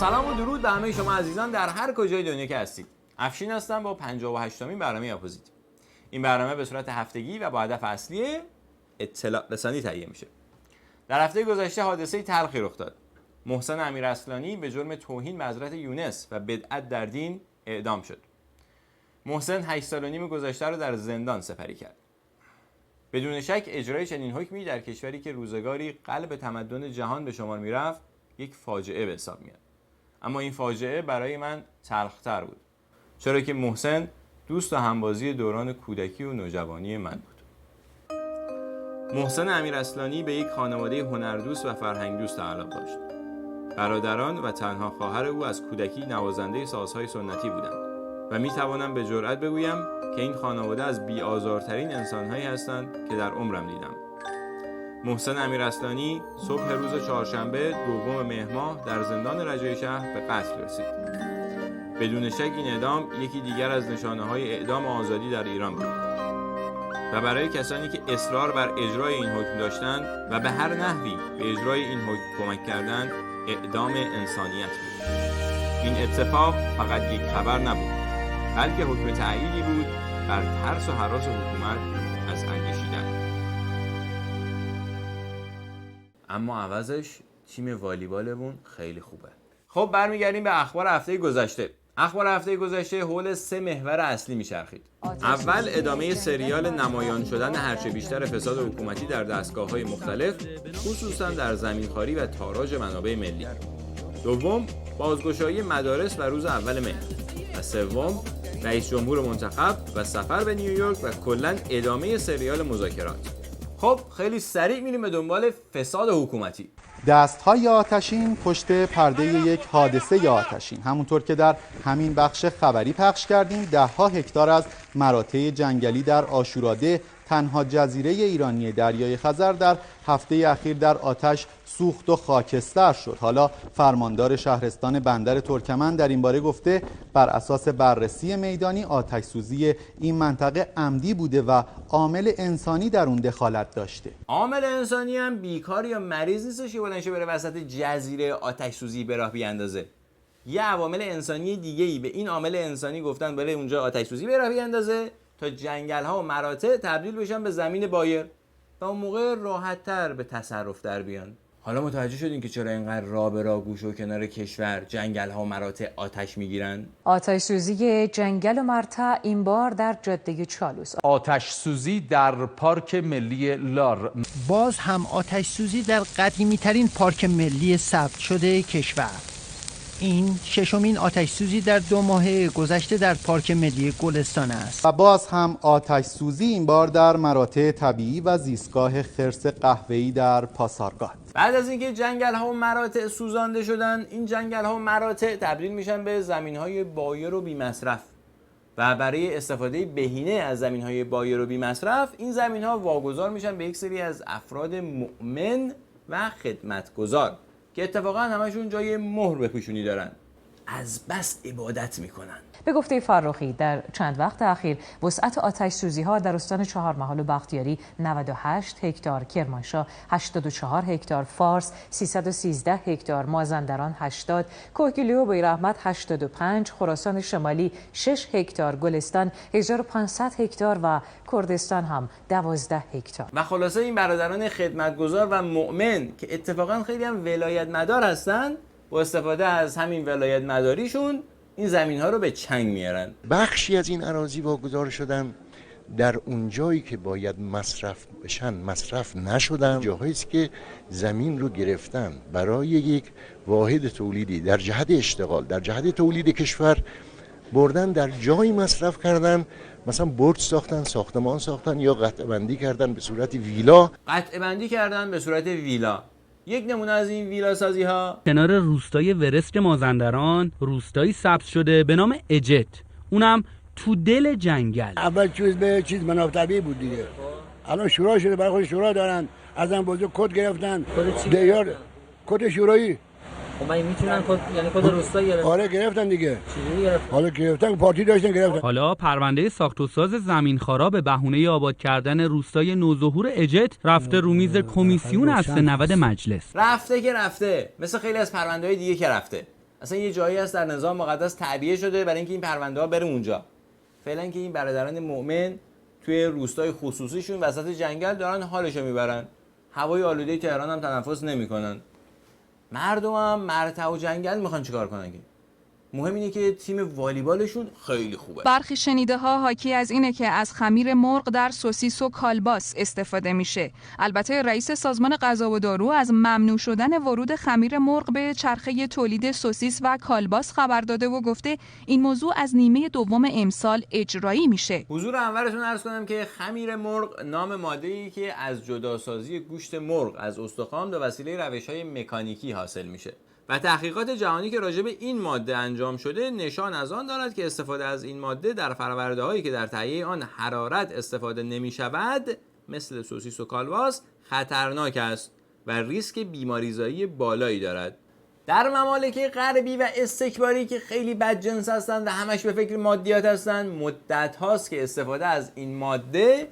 سلام و درود به همه شما عزیزان در هر کجای دنیا که هستید. افشین هستم با 58مین برنامه اپوزیت. این برنامه به صورت هفتگی و با هدف اصلی اطلاع رسانی تهیه میشه. در هفته گذشته حادثه تلخی رخ داد. محسن امیراصلانی به جرم توهین به حضرت یونس و بدعت در دین اعدام شد. محسن 8 سال و نیم گذشته رو در زندان سپری کرد. بدون شک اجرای چنین حکمی در کشوری که روزگاری قلب تمدن جهان به شمار میرفت یک فاجعه به حساب میاد. اما این فاجعه برای من تلختر بود، چرا که محسن دوست و همبازی دوران کودکی و نوجوانی من بود. محسن امیراصلانی به یک خانواده هنردوست و فرهنگ دوست تعلق داشت. برادران و تنها خواهر او از کودکی نوازنده سازهای سنتی بودند و می توانم به جرئت بگویم که این خانواده از بی‌آزارترین انسان‌هایی هستند که در عمرم دیدم. محسن امیراصلانی صبح روز چهارشنبه 2 مهر ماه در زندان رجای شهر به قتل رسید. بدون شک این اعدام یکی دیگر از نشانه‌های اعدام آزادی در ایران بود و برای کسانی که اصرار بر اجرای این حکم داشتند و به هر نحوی به اجرای این حکم کمک کردند، اعدام انسانیت بود. این اتفاق فقط یک خبر نبود، بلکه حکم تأییدی بود بر ترس و هراس حکومت از اندیشیدن. اما عوضش تیم والیبالمون خیلی خوبه. خب برمیگردیم به اخبار هفته گذشته. اخبار هفته گذشته حول 3 محور اصلی میچرخید. اول ادامه سریال نمایان شدن هرچه بیشتر فساد حکومتی در دستگاه‌های مختلف، خصوصا در زمینخواری و تاراج منابع ملی. دوم بازگشایی مدارس و روز اول مهر. و سوم رئیس جمهور منتخب و سفر به نیویورک و کلاً ادامه سریال مذاکرات. خب خیلی سریع میریم به دنبال فساد حکومتی. دست‌های آتشین پشت پرده یک حادثه آتشین. همونطور که در همین بخش خبری پخش کردیم، 10 هکتار از مراتع جنگلی در عاشوراده، تنها جزیره ایرانی دریای خزر، در هفته اخیر در آتش سوخت و خاکستر شد. حالا فرماندار شهرستان بندر ترکمن در این باره گفته بر اساس بررسی میدانی آتش سوزی این منطقه عمدی بوده و عامل انسانی در اون دخالت داشته. عامل انسانی هم بیکار یا مریض نیستش که بلنشه بره وسط جزیره آتش سوزی به راه بیاندازه. یه عوامل انسانی دیگه‌ای به این عامل انسانی گفتن بره اونجا آتش سوزی به راه بیاندازه تا جنگل‌ها و مراتع تبدیل بشن به زمین بایر و اون موقع راحت‌تر به تصرف در بیان. حالا متوجه شدین که چرا اینقدر راه به راه گوشه و کنار کشور جنگل‌ها و مراتع آتش میگیرن؟ آتش سوزی جنگل و مرتع این بار در جاده چالوس. آتش سوزی در پارک ملی لار. باز هم آتش سوزی در قدیمی‌ترین پارک ملی ثبت شده کشور. این 6مین آتش سوزی در 2 ماه گذشته در پارک ملی گلستان است. و باز هم آتش سوزی این بار در مراتع طبیعی و زیستگاه خرس قهوه‌ای در پاسارگاد. بعد از اینکه جنگل‌ها و مراتع سوزانده شدن، این جنگل‌ها و مراتع تبدیل میشن به زمین‌های بایر و بی‌مصرف و برای استفاده بهینه از زمین‌های بایر و بی‌مصرف این زمین‌ها واگذار میشن به یک سری از افراد مؤمن و خدمتگزار که اتفاقا همشون جای مهر به پیشونی دارن، از بس عبادت میکنن. به گفته فرخی در چند وقت اخیر وسعت آتش سوزی ها در استان چهارمحال و بختیاری 98 هکتار، کرمانشاه 84 هکتار، فارس 313 هکتار، مازندران 80، کوهگیلو و بیرحمت 85، خراسان شمالی 6 هکتار، گلستان 1500 هکتار و کردستان هم 12 هکتار. و خلاصه این برادران خدمتگزار و مؤمن که اتفاقا خیلی هم ولایت مدار هستن، با استفاده از همین ولایت مداریشون این زمین ها رو به چنگ میارن. بخشی از این اراضی واگذار شدن در اون جایی که باید مصرف بشن مصرف نشدن، جاهایی است که زمین رو گرفتن برای یک واحد تولیدی در جهت اشتغال، در جهت تولید کشور بردن در جایی مصرف کردن، مثلا برج ساختن، ساختمان ساختن یا قطعه بندی کردن به صورت ویلا. قطعه بندی کردن به صورت ویلا. یک نمونه از این ویلا سازی ها کنار روستای ورسک مازندران روستایی ثبت شده به نام اجت، اونم تو دل جنگل. اول چیز منافع طبیعی بود دیگه، الان شورا شده، برای خود شورا دارن، ازم بزرگ کد گرفتن، دیار کد شورایی. خب من میتونن کد، یعنی کد روستایی گرفتن؟ آره گرفتن دیگه. چجوری گرفتن؟ حالا گرفتن، پارتی داشتن گرفتن. حالا پرونده ساخت و ساز زمینخوارا به بهونه آباد کردن روستای نوظهور اجت رفته رو میز کمیسیون اصل 90 مجلس. رفته که رفته، مثل خیلی از پرونده‌های دیگه که رفته. اصلا یه جایی هست در نظام مقدس تعبیه شده برای اینکه این پرونده ها بره اونجا. فعلا که این برادران مؤمن توی روستای خصوصیشون وسط جنگل دارن حالشو میبرن، هوای آلوده تهران هم تنفس نمیکنن. مردم هم مرتع و جنگل میخوان چیکار کنن که؟ مهم اینه که تیم والیبالشون خیلی خوبه. برخی شنیده ها حاکی از اینه که از خمیر مرغ در سوسیس و کالباس استفاده میشه. البته رئیس سازمان غذا و دارو از ممنوع شدن ورود خمیر مرغ به چرخه تولید سوسیس و کالباس خبر داده و گفته این موضوع از نیمه دوم امسال اجرایی میشه. حضور انورتون عرض کنم که خمیر مرغ نام ماده‌ای که از جداسازی گوشت مرغ از استخوان به وسیله روش‌های مکانیکی حاصل میشه. و تحقیقات جهانی که راجع به این ماده انجام شده نشان از آن دارد که استفاده از این ماده در فرآورده‌هایی که در تهیه آن حرارت استفاده نمی‌شود مثل سوسیس و کالباس خطرناک است و ریسک بیماریزایی بالایی دارد. در ممالک غربی و استکباری که خیلی بدجنس هستند و همش به فکر مادیات هستند، مدت هاست که استفاده از این ماده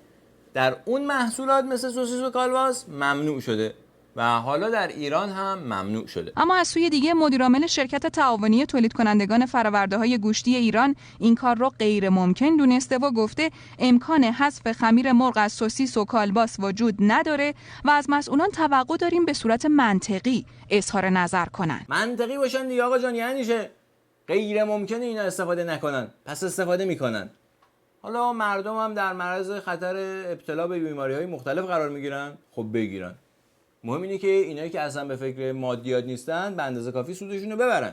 در اون محصولات مثل سوسیس و کالباس ممنوع شده و حالا در ایران هم ممنوع شده. اما از سوی دیگه مدیرعامل شرکت تعاونی تولید کنندگان فرآورده‌های گوشتی ایران این کار رو غیر ممکن دونسته و گفته امکان حذف خمیر مرغ از سوسیس و کالباس وجود نداره و از مسئولان توقع داریم به صورت منطقی اظهار نظر کنن. منطقی باشن دیگه آقا جان، یعنی چه؟ غیر ممکنه اینا استفاده نکنن، پس استفاده میکنن. حالا مردم هم در معرض خطر ابتلا به بیماری‌های مختلف قرار میگیرن، خب بگیرن. مهم اینه که اینایی که اصلا به فکر مادیات نیستن به اندازه کافی سودشون رو ببرن.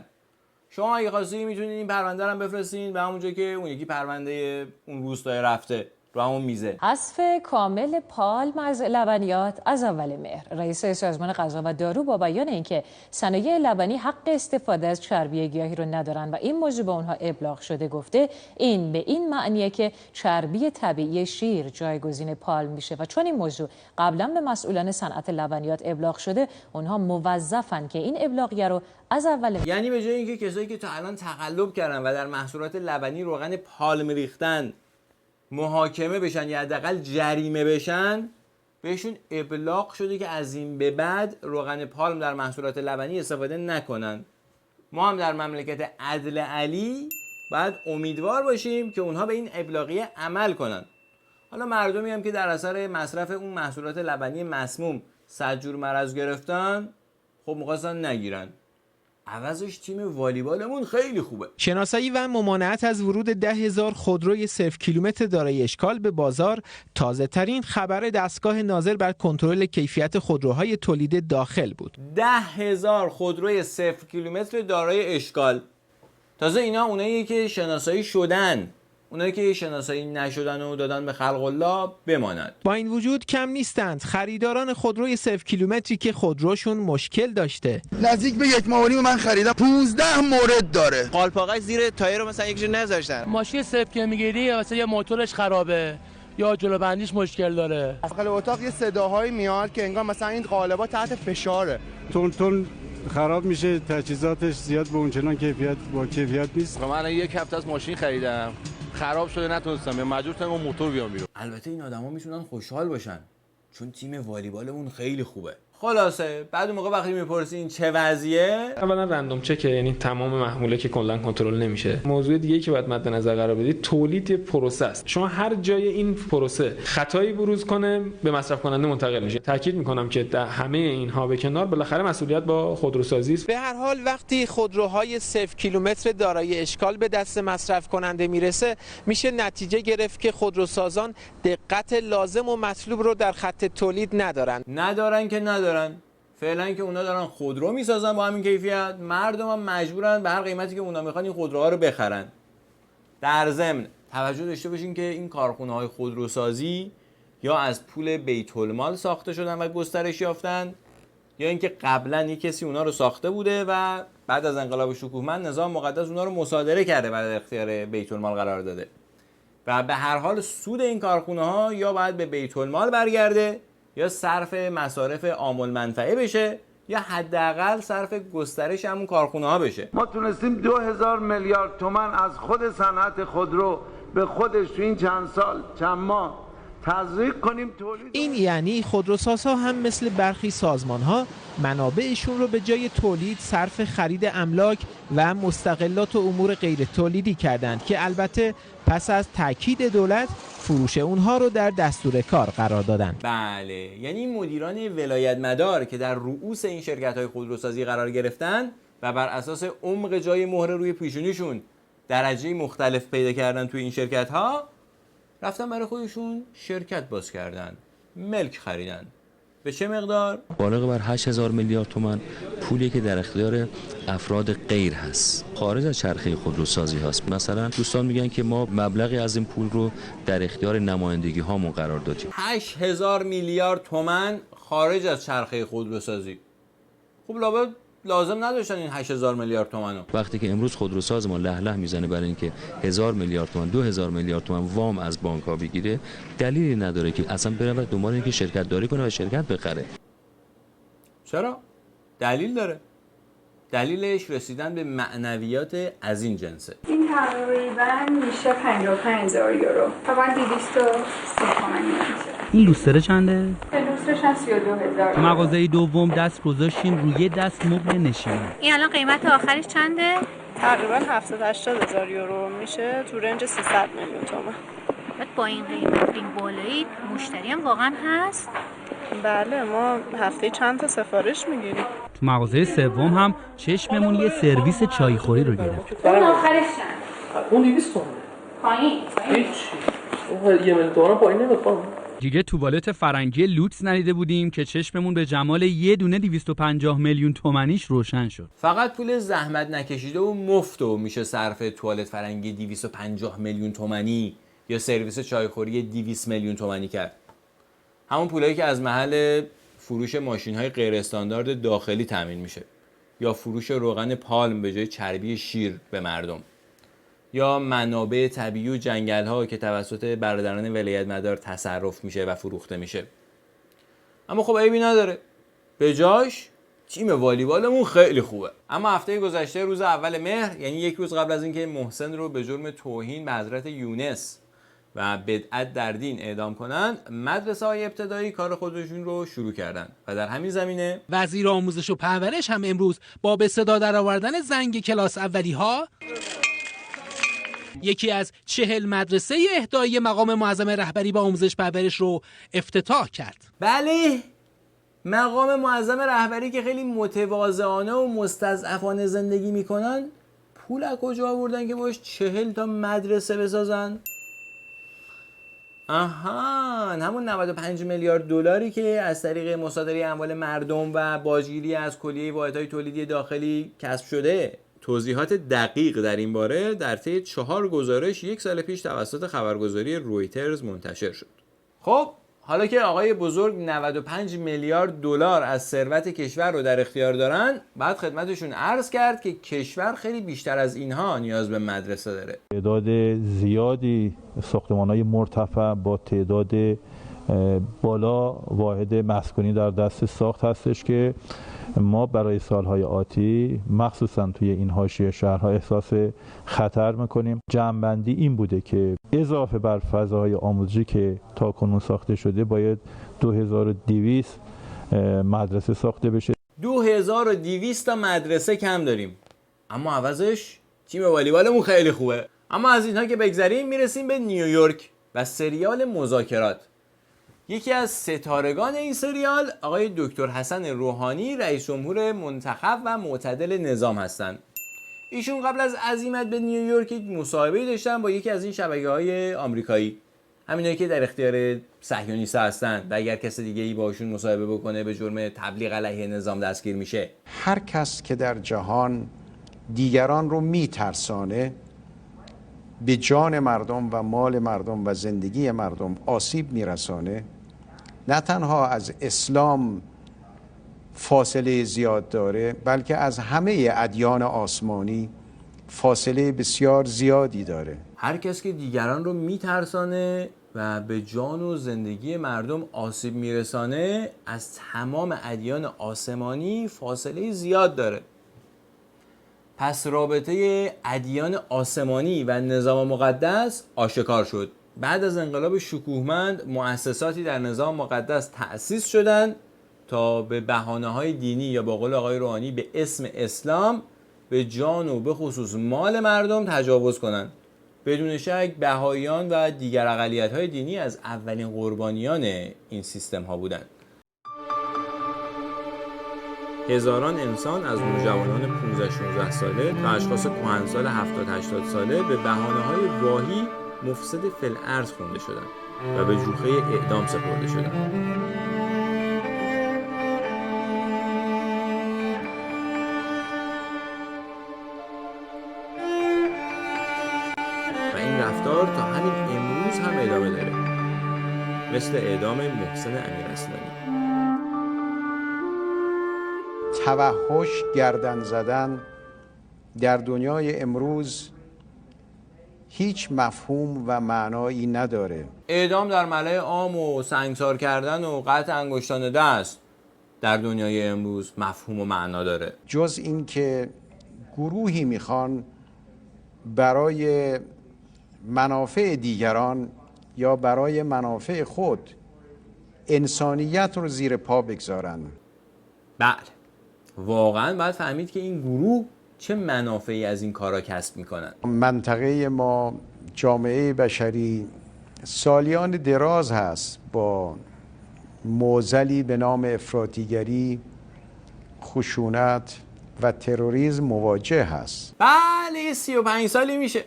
شما اگه خواستی میتونید این پرونده رو هم بفرستین به همونجا که اون یکی پرونده اون روستای رفته رو همون میزه. حذف کامل پالم از لبنیات از اول مهر. رئیس سازمان غذا و دارو با بیان اینکه صنایع لبنی حق استفاده از چربی گیاهی رو ندارن و این موضوع به اونها ابلاغ شده، گفته این به این معنیه که چربی طبیعی شیر جایگزین پالم میشه و چون این موضوع قبلا به مسئولان صنعت لبنیات ابلاغ شده، اونها موظفن که این ابلاغیه رو از اول مهر. یعنی به جای اینکه کسایی که تا الان تقلب کردن و در محصولات لبنی روغن پالم ریختن محاکمه بشن یا حداقل جریمه بشن، بهشون ابلاغ شده که از این به بعد روغن پالم در محصولات لبنی استفاده نکنن. ما هم در مملکت عدل علی باید امیدوار باشیم که اونها به این ابلاغیه عمل کنن. حالا مردمی هم که در اثر مصرف اون محصولات لبنی مسموم صدجور مرض گرفتن، خب می‌خواستن نگیرن. عوضش تیم والیبالمون خیلی خوبه. شناسایی و ممانعت از ورود 10,000 خودروی 0 کیلومتر دارای اشکال به بازار تازه ترین خبر دستگاه ناظر بر کنترل کیفیت خودروهای تولید داخل بود. 10,000 خودروی 0 کیلومتر دارای اشکال. تازه اینا اونایی که شناسایی شدن، اونایی که شناسایی نشدن و دادن به خلق الله بماند. با این وجود کم نیستند خریداران خودروی 0 کیلومتری که خودروشون مشکل داشته. نزدیک به 1.5 ماه من خریدم، 15 مورد داره. قالپاقای زیر تایر رو مثلا یکیشو نذاشتن. ماشین 0 که میگیری مثلا یه موتورش خرابه یا جلو بندیش مشکل داره. داخل اتاق یه صداهایی میاد که انگار مثلا این قالبا تحت فشاره. تون خراب میشه، تجهیزاتش زیاد به اونچنان کیفیت نیست. من یک هفته از ماشین خریدم، خراب شده نتونستم، یا مجبور شدم اون موتور بیام بیرون. البته این آدما میتونن خوشحال باشن چون تیم والیبالمون خیلی خوبه. خلاصه بعد اون موقع وقتی میپرسین چه وضعیه، اولا رندوم چکه، یعنی تمام محموله که کلا کنترل نمیشه. موضوع دیگه که باید مد نظر قرار بدید تولید پروسه است. شما هر جای این پروسه خطایی بروز کنه به مصرف کننده منتقل میشه. تاکید میکنم که در همه اینها به کنار بالاخره مسئولیت با خودروسازی است. به هر حال وقتی خودروهای 0 کیلومتر دارای اشکال به دست مصرف کننده میرسه، میشه نتیجه گرفت که خودروسازان دقت لازم و مطلوب رو در خط تولید ندارن که ندارن. فعلا که اونا دارن خودرو میسازن با همین کیفیت، مردم هم مجبورن به هر قیمتی که اونا میخوان این خودروها رو بخرن. در ضمن توجه داشته باشین که این کارخونه‌های خودروسازی یا از پول بیت المال ساخته شدن و گسترش یافتن، یا اینکه قبلا یک کسی اونا رو ساخته بوده و بعد از انقلاب شکوهمند نظام مقدس اونا رو مصادره کرده و در اختیار بیت المال قرار داده و به هر حال سود این کارخونه‌ها یا باید به بیت المال برگرده یا صرف مصارف عام المنفعه بشه یا حداقل صرف گسترش همون کارخونه ها بشه. ما تونستیم 2000 میلیارد تومان از خود صنعت خودرو به خودش تو این چند سال چند ماه تزریق کنیم تولید. این یعنی خودروسازها هم مثل برخی سازمان‌ها منابعشون رو به جای تولید صرف خرید املاک و مستغلات و امور غیر تولیدی کردند که البته پس از تاکید دولت فروش اونها رو در دستور کار قرار دادند. بله، یعنی مدیران ولایت مدار که در رؤوس این شرکت‌های خودروسازی قرار گرفتن و بر اساس عمق جای مهره روی پیشونیشون درجه مختلف پیدا کردن توی این شرکت‌ها، رفتن برای خودشون شرکت باز کردن، ملک خریدن. به چه مقدار؟ بالغ بر 8000 میلیارد تومان پولی که در اختیار افراد غیر هست، خارج از چرخه خودروسازی هست. مثلا دوستان میگن که ما مبلغی از این پول رو در اختیار نمایندگی هامون قرار دادیم. 8000 میلیارد تومان خارج از چرخه خودروسازی. خب لازم نداشتن این 8000 میلیارد تومانو. وقتی که امروز خودروساز ما له میزنه برای اینکه 1000 میلیارد تومان 2000 میلیارد تومان وام از بانک ها بگیره، دلیلی نداره که اصلا بره و دنبال اینکه شرکت داری کنه و شرکت بخره. چرا؟ دلیل داره. دلیلش رسیدن به معنویات از این جنسه. این تقریبا میشه 55000 یورو. طبعا 230 تومانی میشه. این لوستره چنده؟ لوسترش هم 32000. تو مغازه دوم دست گذاشتین روی دست مبل نشینی. این الان قیمت آخرش چنده؟ تقریبا 700-80000 یورو میشه، تو رنج 300 میلیون تومان. با این قیمت این بالایی مشتری هم واقعا هست؟ بله، ما هفته چند تا سفارش میگیریم. تو مغازه سوم هم چشممون یه سرویس چایخوری رو گرفت. اون آخرش چند؟ اون 200 تومن. پایین. هیچ. اون 1 میلیون تومن پایین نمیخوام. دیگه توالت فرنگی لوتس ندیده بودیم که چشممون به جمال یه دونه 250 میلیون تومانیش روشن شد. فقط پول زحمت نکشیده و مفتو میشه صرف توالت فرنگی 250 میلیون تومانی یا سرویس چایخوری 200 میلیون تومانی کرد. همون پولایی که از محل فروش ماشین‌های غیر استاندارد داخلی تامین میشه، یا فروش روغن پالم به جای چربی شیر به مردم، یا منابع طبیعی و جنگل‌ها که توسط برادران ولایت مدار تصرف میشه و فروخته میشه. اما خب عیبی نداره، به جاش تیم والیبالمون خیلی خوبه. اما هفته گذشته روز اول مهر، یعنی یک روز قبل از اینکه محسن رو به جرم توهین به حضرت یونس و بدعت در دین اعدام کنن، مدرسه‌های ابتدایی کار خودشون رو شروع کردن و در همین زمینه وزیر آموزش و پرورش هم امروز با به صدا درآوردن زنگ کلاس اولی‌ها یکی از 40 مدرسه اهدایی مقام معظم رهبری با آموزش پرورش رو افتتاح کرد. بله، مقام معظم رهبری که خیلی متواضعانه و مستضعفانه زندگی میکنن، پول از کجا آوردن که باش 40 تا مدرسه بسازن؟ همون 95 میلیارد دلاری که از طریق مصادره اموال مردم و باجگیری از کلیه واحدهای تولیدی داخلی کسب شده. توضیحات دقیق در این باره در طی 4 گزارش یک سال پیش توسط خبرگزاری رویترز منتشر شد. خب حالا که آقای بزرگ 95 میلیارد دلار از ثروت کشور رو در اختیار دارن، بعد خدمتشون عرض کرد که کشور خیلی بیشتر از اینها نیاز به مدرسه داره. تعداد زیادی ساختمان‌های مرتفع با تعداد بالا واحد مسکونی در دست ساخت هستش که ما برای سالهای آتی مخصوصا توی این حاشیه شهرها احساس خطر میکنیم. جمع‌بندی این بوده که اضافه بر فضاهای آموزشی که تاکنون ساخته شده باید 2200 مدرسه ساخته بشه. 2200 تا مدرسه کم داریم، اما عوضش تیم والیبالمون خیلی خوبه. اما از اینها که بگذریم، میرسیم به نیویورک و سریال مذاکرات. یکی از ستارگان این سریال آقای دکتر حسن روحانی، رئیس جمهور منتخب و معتدل نظام هستند. ایشون قبل از عزیمت به نیویورک یک مصاحبه‌ای داشتن با یکی از این شبکه‌های آمریکایی، همینایی که در اختیار صهیونیست هستن و اگر کس دیگه‌ای باشون مصاحبه بکنه به جرم تبلیغ علیه نظام دستگیر میشه. هر کس که در جهان دیگران رو میترسانه، به جان مردم و مال مردم و زندگی مردم آسیب میرسانه، نه تنها از اسلام فاصله زیاد داره، بلکه از همه ادیان آسمانی فاصله بسیار زیادی داره. هر کس که دیگران رو میترسانه و به جان و زندگی مردم آسیب میرسانه، از تمام ادیان آسمانی فاصله زیاد داره. پس رابطه ادیان آسمانی و نظام مقدس آشکار شد. بعد از انقلاب شکوهمند مؤسساتی در نظام مقدس تأسیس شدند تا به بهانه‌های دینی یا با قول آقای روحانی به اسم اسلام به جان و به خصوص مال مردم تجاوز کنند. بدون شک بهائیان و دیگر اقلیت‌های دینی از اولین قربانیان این سیستم‌ها بودند. هزاران انسان از نوجوانان 15-16 ساله تا اشخاص کهنسال 70-80 ساله به بهانه‌های واهی مفسد فی الارض خونده شدند و به جوخه اعدام سپرده شدند. و این رفتار تا همین امروز هم ادامه داره، مثل اعدام محسن امیراسلانی. توحش، گردن زدن در دنیای امروز هیچ مفهوم و معنایی نداره. اعدام در ملأ عام و سنگسار کردن و قطع انگشتان دست در دنیای امروز مفهوم و معنا داره، جز این که گروهی میخوان برای منافع دیگران یا برای منافع خود انسانیت رو زیر پا بگذارن. بله، واقعا باید فهمید که این گروه چه منافعی از این کارا کسب میکنن. منطقه ما، جامعه بشری سالیان دراز هست با معضلی به نام افراطیگری، خشونت و تروریسم مواجه هست. بله، 35 سالی میشه.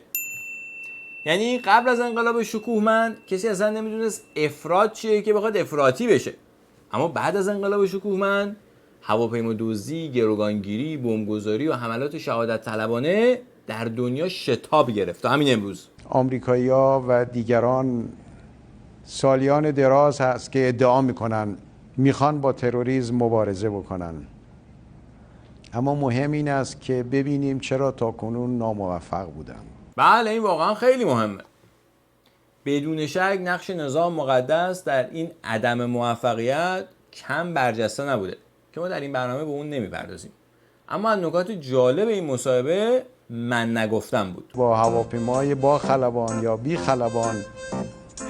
یعنی قبل از انقلاب شکوهمند کسی اصلا نمیدونست افراط چیه که بخواد افراطی بشه، اما بعد از انقلاب شکوهمند هواپیما دزدی، گروگانگیری، بمبگذاری و حملات شهادت طلبانه در دنیا شتاب گرفت تا همین امروز. آمریکایی‌ها و دیگران سالیان دراز هست که ادعا میکنن میخوان با تروریسم مبارزه بکنن، اما مهم این است که ببینیم چرا تاکنون ناموفق بودن. بله، این واقعا خیلی مهمه. بدون شک نقش نظام مقدس در این عدم موفقیت کم برجسته نبوده که ما در این برنامه به اون نمیپردازیم. اما از نکات جالب این مصاحبه من نگفتم بود. با هواپیمای با خلبان یا بی خلبان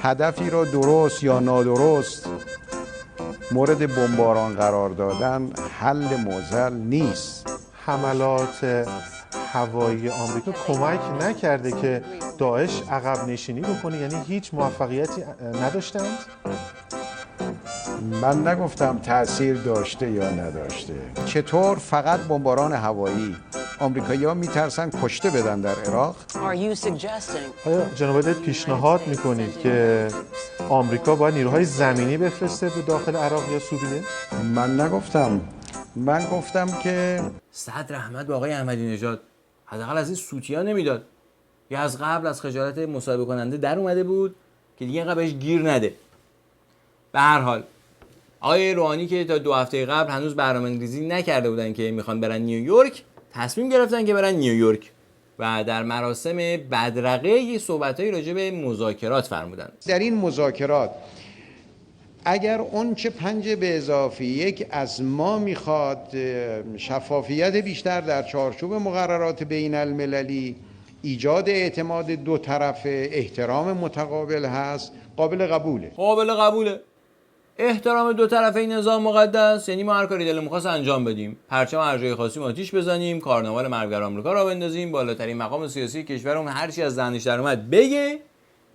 هدفی را درست یا نادرست مورد بمباران قرار دادن حل معضل نیست. حملات هوایی آمریکا کمک نکرده که داعش عقب نشینی بکنه؟ یعنی هیچ موفقیتی نداشتند؟ من نگفتم تأثیر داشته یا نداشته. چطور فقط بمباران هوایی آمریکایی‌ها میترسن کشته بدن در عراق؟ آیا جناب عدت پیشنهاد میکنید که آمریکا باید نیروهای زمینی بفرسته به داخل عراق یا سوریه؟ من نگفتم. من گفتم که صدر احمد با آقای احمدی نژاد حداقل از این سوتیا نمیداد، یا از قبل از خجالت مصاحبه کننده در اومده بود که دیگه اینقدر بهش گیر نده. به هر حال آقای روحانی که تا 2 هفته قبل هنوز برنامه‌ریزی نکرده بودن که میخوان برن نیویورک، تصمیم گرفتن که برن نیویورک و در مراسم بدرقه یه صحبتایی راجع به مذاکرات فرمودن. در این مذاکرات اگر اون چه 5+1 از ما میخواد شفافیت بیشتر در چارچوب مقررات بین المللی، ایجاد اعتماد دو طرفه، احترام متقابل هست، قابل قبوله. قابل قبوله. احترام دو طرفه نظام مقدس یعنی ما هر کاری دلمون خواست انجام بدیم، پرچم هر جای خواستیم آتیش بزنیم، کارناوال مرگبر آمریکا را بندازیم، بالاترین مقام سیاسی کشورمون هر چی از دهنش در اومد بگه،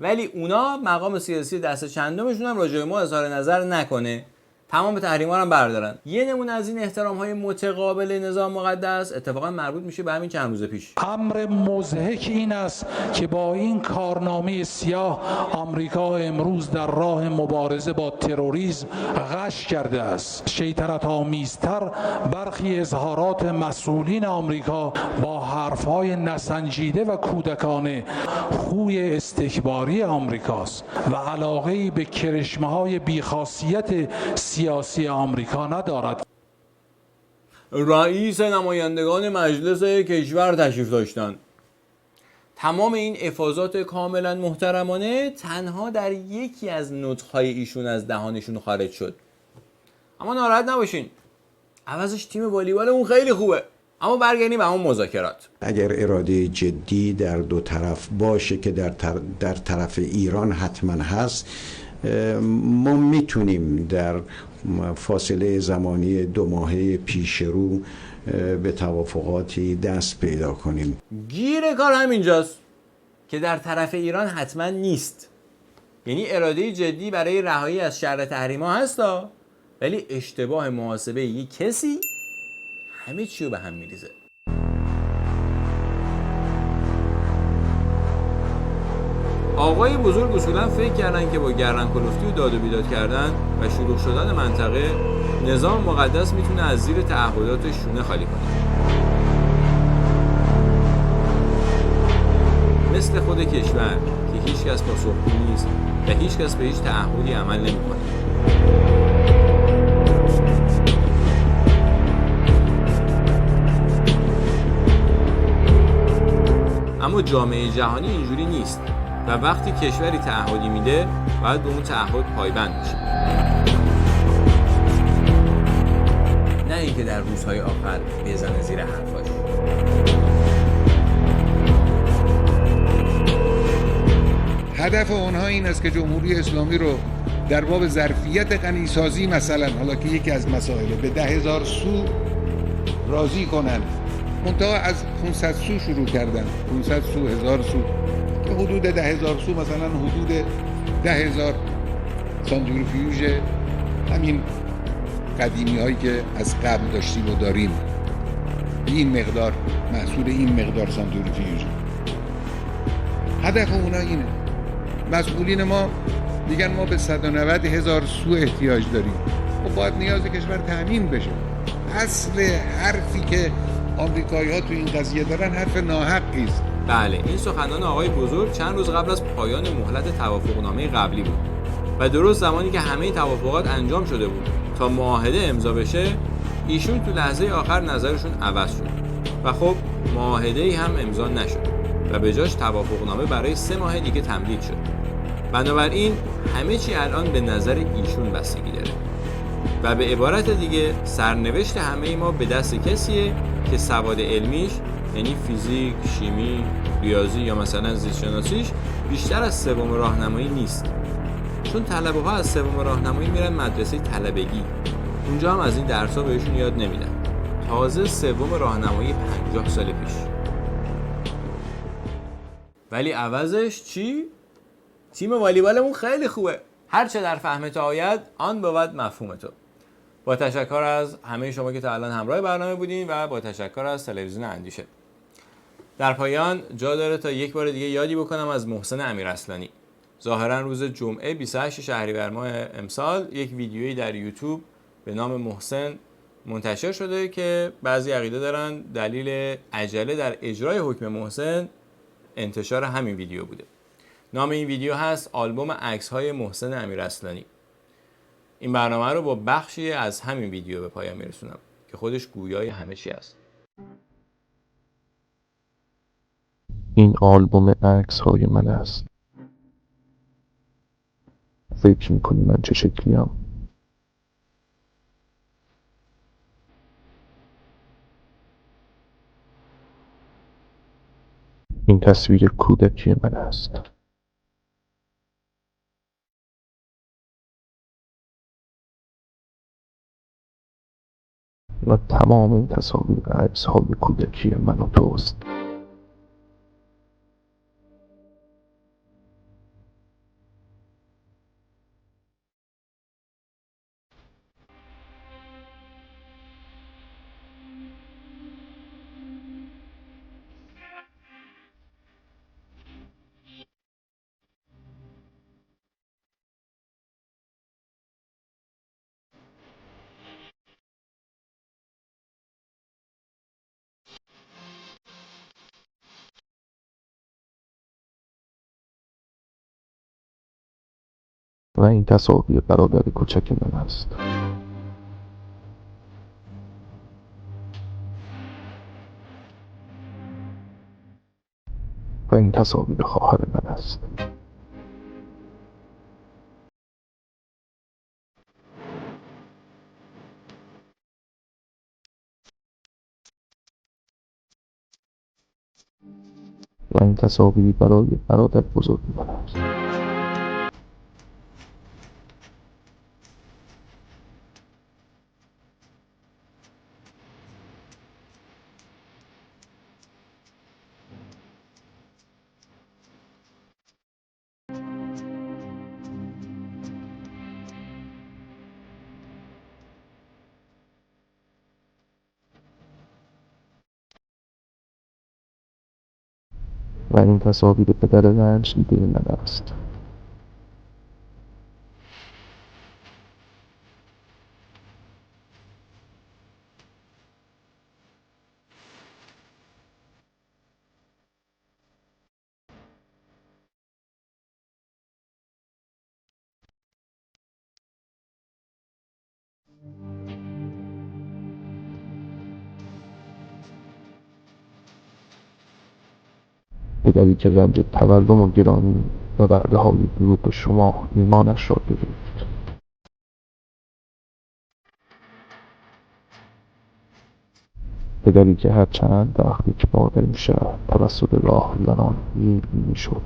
ولی اونا مقام سیاسی دست چندمشون هم راجع به ما اظهار نظر نکنه، تمام تحریما رو هم بردارن. یه نمونه از این احترام‌های متقابل نظام مقدس اتفاقا مربوط میشه به همین چند روز پیش. امر مضحک این است که با این کارنامه سیاه آمریکا امروز در راه مبارزه با تروریسم غش کرده است. شیطنت آمیزتر برخی اظهارات مسئولین آمریکا با حرف‌های نسنجیده و کودکانه خوی استکباری آمریکاست و علاقه‌ای به کرشمه‌های بیخاصیت سیاسی آمریکا ندارد. رئیس نمایندگان مجلس کشور تشریف داشتند. تمام این افاضات کاملا محترمانه تنها در یکی از نطق‌های ایشون از دهانشون خارج شد. اما ناراحت نباشین، عوضش تیم والیبال اون خیلی خوبه. اما برگردیم به اون مذاکرات. اگر اراده جدی در دو طرف باشه که در طرف ایران حتما هست، ما میتونیم در فاصله زمانی 2 ماهه پیش رو به توافقاتی دست پیدا کنیم. گیر کار همینجاست که در طرف ایران حتما نیست. یعنی اراده جدی برای رهایی از شر تحریما هستا، ولی اشتباه محاسبه یک کسی همه چی رو به هم میریزه. آقای بزرگ اصولا فکر کردن که با گردن کلفتی و داد و بیداد کردن و شلوغ شدن منطقه، نظام مقدس میتونه از زیر تعهداتش شونه خالی کنه. مثل خود کشور که هیچ کس پاسخگو نیست و هیچ کس به هیچ تعهدی عمل نمیکنه. اما جامعه جهانی اینجوری نیست و وقتی کشوری تعهدی میده باید به اون تعهد پایبند بشه. نه اینکه در روزهای آخر بزنه زیر حرفاش. هدف اونها این است که جمهوری اسلامی رو در باب ظرفیت غنیسازی مثلا، حالا که یکی از مسائله، به 10,000 سو راضی کنن. منتها از 500 سو شروع کردن، 500 سو، 1000 سو، که حدود 10,000 سو مثلا حدود 10,000 سانتریفیوژ همین قدیمی هایی که از قبل داشتیم و داریم، این مقدار محصول این مقدار سانتریفیوژ. هدف اونا اینه. مسئولین ما میگن ما به 190,000 سو احتیاج داریم. خب باید نیاز کشور تامین بشه. اصل حرفی که آمریکایی‌ها تو این قضیه دارن حرف ناحقی است. بله، این سخنان آقای بزرگ چند روز قبل از پایان مهلت توافقنامه قبلی بود و درست زمانی که همه توافقات انجام شده بود تا معاهده امضا بشه، ایشون تو لحظه آخر نظرشون عوض شد و خب معاهده‌ای هم امضا نشد و به جاش توافقنامه برای 3 ماه دیگه تمدید شد. بنابراین همه چی الان به نظر ایشون بستگی داره و به عبارت دیگه سرنوشت همه ما به دست کسیه که سواد علمیش، یعنی فیزیک، شیمی، ریاضی یا مثلا زیست شناسیش بیشتر از 3 راهنمایی نیست. چون طلبه ها از 3 راهنمایی میرن مدرسه طلبگی، اونجا هم از این درس‌ها بهشون یاد نمیدن. تازه 3 راهنمایی 50 سال پیش. ولی عوضش چی؟ تیم والیبالمون خیلی خوبه. هر چه در فهمت آید آن بود مفهوم تو. با تشکر از همه شما که تا الان همراه برنامه بودین و با تشکر از تلویزیون اندیشه. در پایان جا داره تا یک بار دیگه یادی بکنم از محسن امیراصلانی. ظاهرا روز جمعه 28 شهریور ماه امسال یک ویدیویی در یوتیوب به نام محسن منتشر شده که بعضی عقیده دارن دلیل عجله در اجرای حکم محسن انتشار همین ویدیو بوده. نام این ویدیو هست آلبوم عکس‌های محسن امیراصلانی. این برنامه رو با بخشی از همین ویدیو به پایان میرسونم که خودش گویای همه چی است. این آلبوم عکس‌های من است. فکر می‌کنی من چه شکلیم؟ این تصویر کودکی من است. و تمام این تصاویر عکس‌های کودکی من و توست. و این تصاویر برادر کوچک من است. و این تصاویر خواهر من است. و این تصاویر برای برادر بزرگ من است. و این تصاویر پدر رنج دیده من است. پدری که رنج تورم و گرانی و وعده های دروغ شما ایمانش را گرفت. پدری که هر چند وقت یک بار در این شهر توسط راهزنان می‌شد.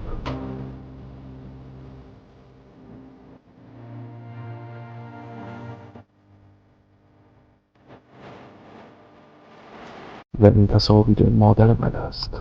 و این تصاویر مادر من است.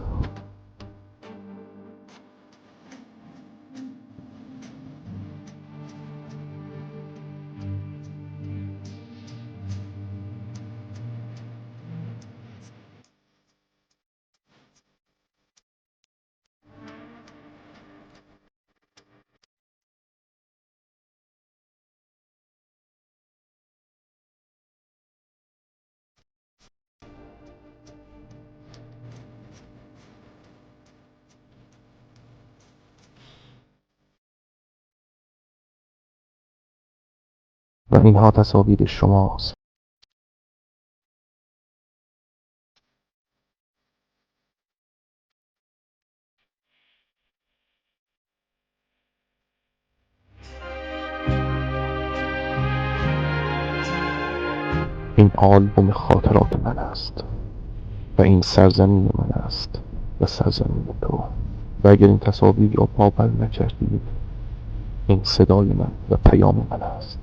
و اینها تصاویر شماست. این آلبوم خاطرات من است و این سرزمین من است و سرزمین تو. و اگر این تصاویر را باور نکردید، این صدای من و پیام من است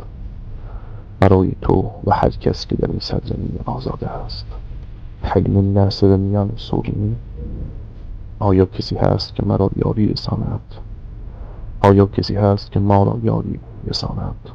برای تو و هر کس که در این سرزمین آزاده است. حلیم ناصر میان سوریمی، آیا کسی هست که مرا یاری رساند؟ آیا کسی هست که ما را یاری رساند؟